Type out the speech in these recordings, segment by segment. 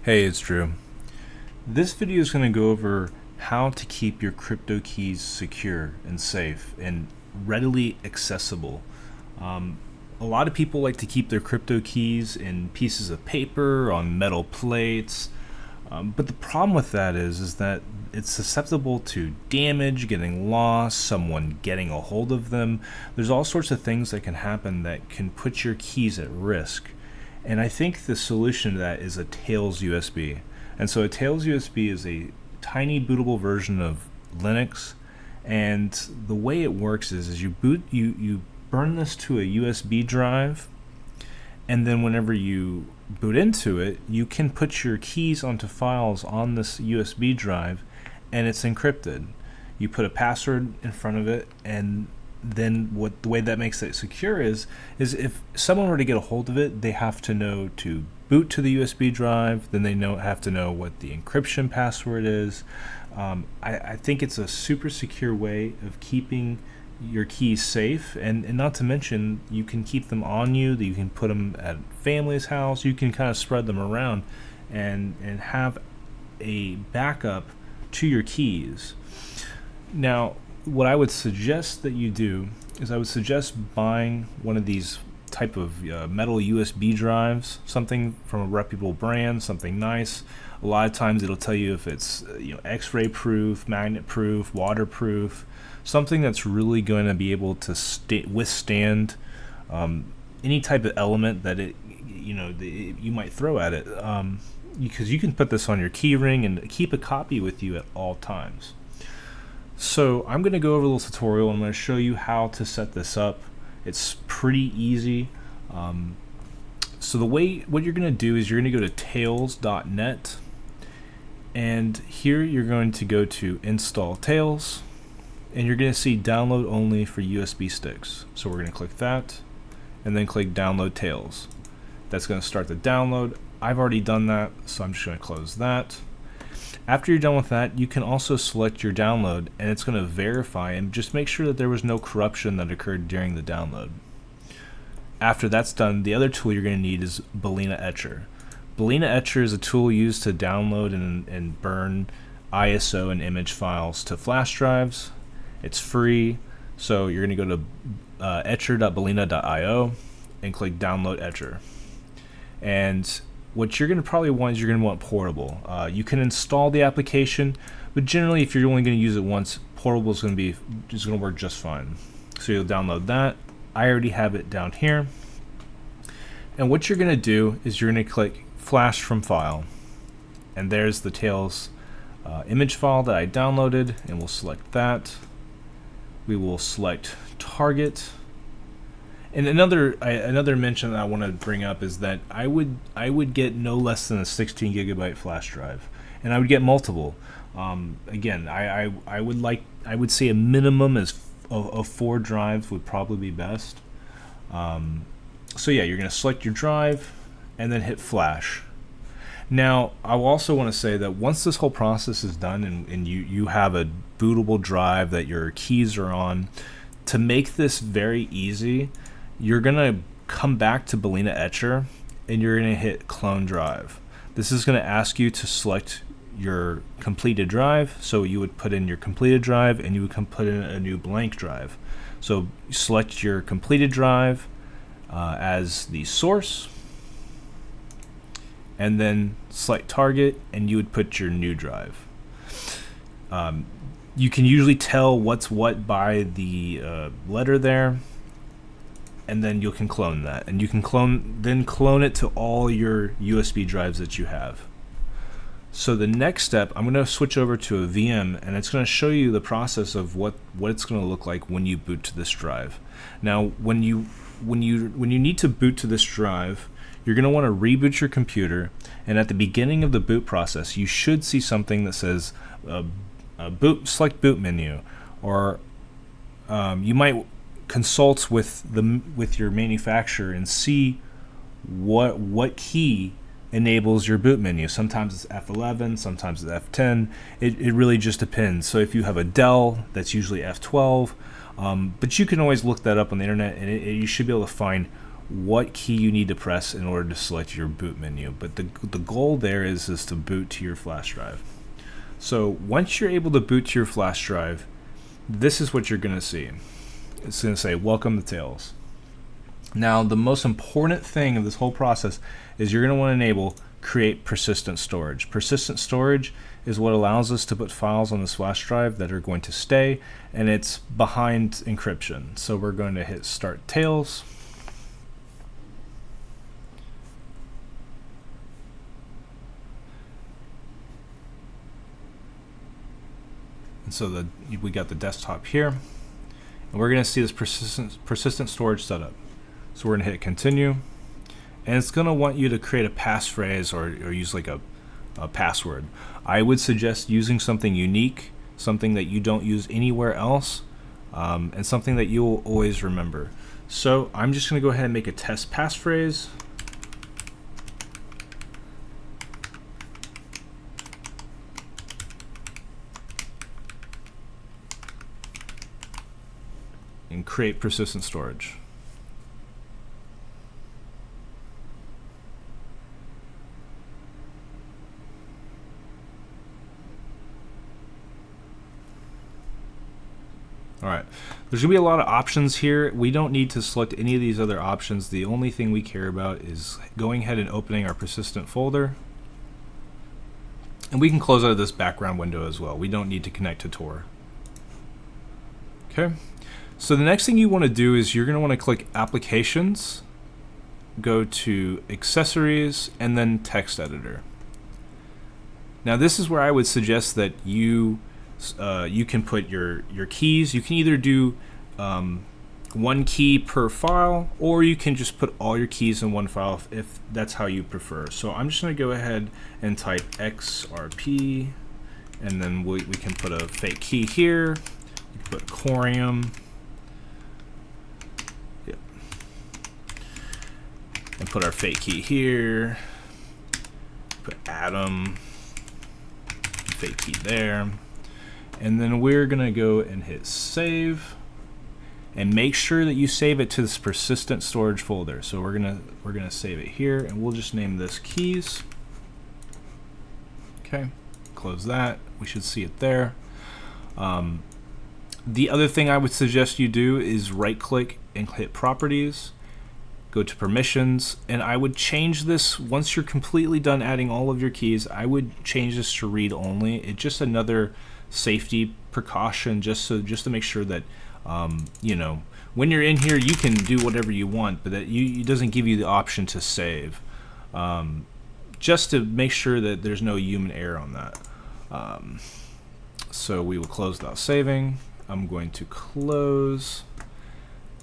Hey, it's Drew. This video is going to go over how to keep your crypto keys secure and safe and readily accessible. A lot of people like to keep their crypto keys in pieces of paper, on metal plates, but the problem with that is that it's susceptible to damage, getting lost, someone getting a hold of them. There's all sorts of things that can happen that can put your keys at risk. And I think the solution to that is a Tails USB. And so a Tails USB is a tiny bootable version of Linux. And the way it works is you burn this to a USB drive, and then whenever you boot into it, you can put your keys onto files on this USB drive, and it's encrypted. You put a password in front of it, and then the way that makes it secure is if someone were to get a hold of it, they have to know to boot to the USB drive, then they have to know what the encryption password is. I think it's a super secure way of keeping your keys safe, and not to mention you can keep them on you, that you can put them at family's house, you can kind of spread them around and have a backup to your keys. Now, what I would suggest that you do is I would suggest buying one of these type of metal USB drives, something from a reputable brand, something nice. A lot of times it'll tell you if it's X-ray proof, magnet proof, waterproof, something that's really going to be able to withstand any type of element that you might throw at it. Because you can put this on your key ring and keep a copy with you at all times. So I'm going to go over a little tutorial. I'm going to show you how to set this up. It's pretty easy. So what you're going to do is you're going to go to tails.net, and here you're going to go to install Tails, and you're going to see download only for USB sticks. So we're going to click that, and then click download Tails. That's going to start the download. I've already done that, so I'm just going to close that. After you're done with that, you can also select your download, and it's going to verify and just make sure that there was no corruption that occurred during the download. After that's done, the other tool you're going to need is Balena Etcher. Balena Etcher is a tool used to download and burn ISO and image files to flash drives. It's free, so you're going to go to etcher.balena.io and click download Etcher. And what you're going to probably want is you're going to want portable. You can install the application, but generally if you're only going to use it once, portable is going to work just fine. So you'll download that. I already have it down here. And what you're going to do is you're going to click flash from file. And there's the Tails image file that I downloaded, and we'll select that. We will select target. And another mention that I want to bring up is that I would get no less than a 16 gigabyte flash drive, and I would get multiple. Again, I would say a minimum of 4 drives would probably be best. So yeah, you're going to select your drive and then hit flash. Now, I also want to say that once this whole process is done and you have a bootable drive that your keys are on, to make this very easy, you're going to come back to Balena Etcher and you're going to hit clone drive. This is going to ask you to select your completed drive. So you would put in your completed drive and you would put in a new blank drive. So select your completed drive as the source, and then select target, and you would put your new drive. You can usually tell what's what by the letter there, and then you can clone that, and you can clone it to all your USB drives that you have. So the next step, I'm going to switch over to a VM, and it's going to show you the process of what it's going to look like when you boot to this drive. Now, when you need to boot to this drive, you're going to want to reboot your computer, and at the beginning of the boot process, you should see something that says select boot menu, or you might consult with your manufacturer and see what key enables your boot menu. Sometimes it's F11, sometimes it's F10. It really just depends. So if you have a Dell, that's usually F12, but you can always look that up on the internet, and you should be able to find what key you need to press in order to select your boot menu. But the goal there is to boot to your flash drive. So once you're able to boot to your flash drive, this is what you're going to see. It's going to say, welcome to Tails. Now, the most important thing of this whole process is you're going to want to enable create persistent storage. Persistent storage is what allows us to put files on this flash drive that are going to stay, and it's behind encryption. So we're going to hit start Tails. And so we got the desktop here, and we're going to see this persistent storage setup. So we're going to hit continue, and it's going to want you to create a passphrase or use like a password. I would suggest using something unique, something that you don't use anywhere else, and something that you'll always remember. So I'm just going to go ahead and make a test passphrase. And create persistent storage. Alright, there's going to be a lot of options here. We don't need to select any of these other options. The only thing we care about is going ahead and opening our persistent folder. And we can close out of this background window as well. We don't need to connect to Tor. Okay, so the next thing you want to do is you're going to want to click Applications, go to Accessories, and then Text Editor. Now this is where I would suggest that you can put your keys. You can either do one key per file, or you can just put all your keys in one file if that's how you prefer. So I'm just going to go ahead and type XRP, and then we can put a fake key here. You can put Corium. Yep. And put our fake key here. Put Atom. Fake key there. And then we're gonna go and hit save, and make sure that you save it to this persistent storage folder. So we're gonna save it here, and we'll just name this keys. Okay, close that. We should see it there. The other thing I would suggest you do is right-click and hit Properties, go to Permissions, and I would change this once you're completely done adding all of your keys. I would change this to read only. It's just another safety precaution, just to make sure that you know, when you're in here you can do whatever you want, but that it doesn't give you the option to save, just to make sure that there's no human error on that. So we will close without saving. I'm going to close,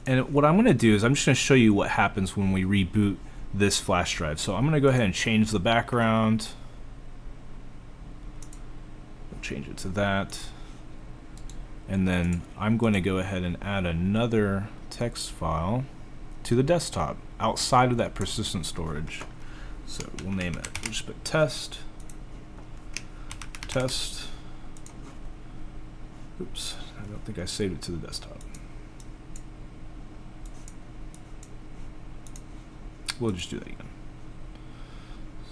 and what I'm going to do is I'm just going to show you what happens when we reboot this flash drive. So I'm going to go ahead and change the background. Change it to that, and then I'm going to go ahead and add another text file to the desktop outside of that persistent storage. So we'll name it, we'll just put test. Oops, I don't think I saved it to the desktop. We'll just do that again.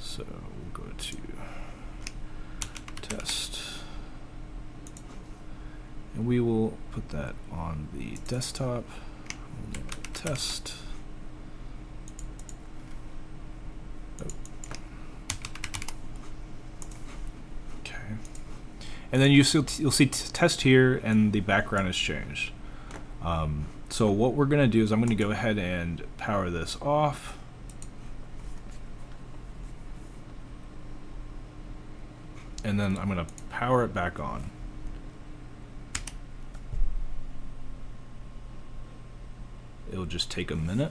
So we'll go to test. And we will put that on the desktop. We'll name it test. Oh. Okay. And then you'll see test here, and the background has changed. So what we're going to do is I'm going to go ahead and power this off. And then I'm going to power it back on. It'll just take a minute.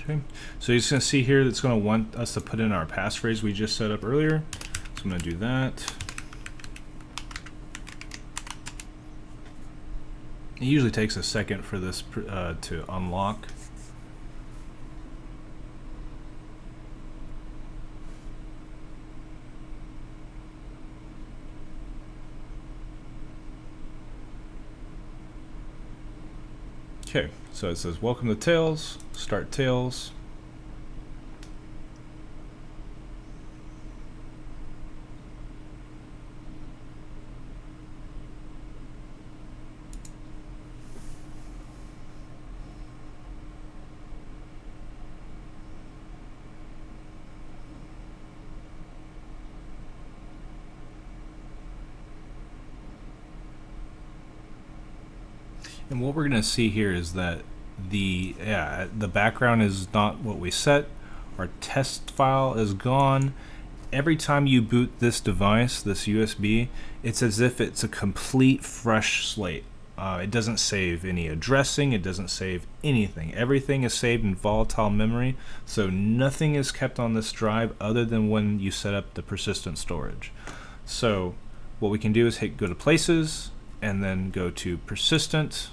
Okay, so you're just going to see here that's going to want us to put in our passphrase we just set up earlier. So I'm going to do that. It usually takes a second for this to unlock. Okay, so it says welcome to Tails, start Tails. And what we're going to see here is that the background is not what we set. Our test file is gone. Every time you boot this device, this USB, it's as if it's a complete fresh slate. It doesn't save any addressing, it doesn't save anything. Everything is saved in volatile memory, so nothing is kept on this drive other than when you set up the persistent storage. So what we can do is hit go to places, and then go to persistent,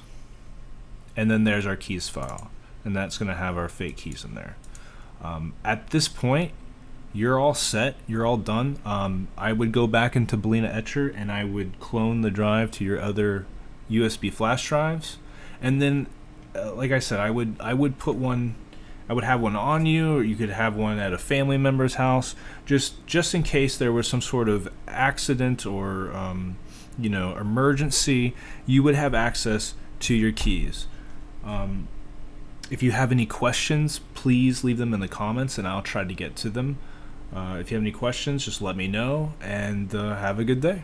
and then there's our keys file, and that's going to have our fake keys in there. At this point, you're all set, you're all done. I would go back into Balena Etcher and I would clone the drive to your other USB flash drives, and then like I said, I would put one, I would have one on you, or you could have one at a family member's house, just in case there was some sort of accident or emergency. You would have access to your keys. If you have any questions, please leave them in the comments and I'll try to get to them. If you have any questions, just let me know, and have a good day.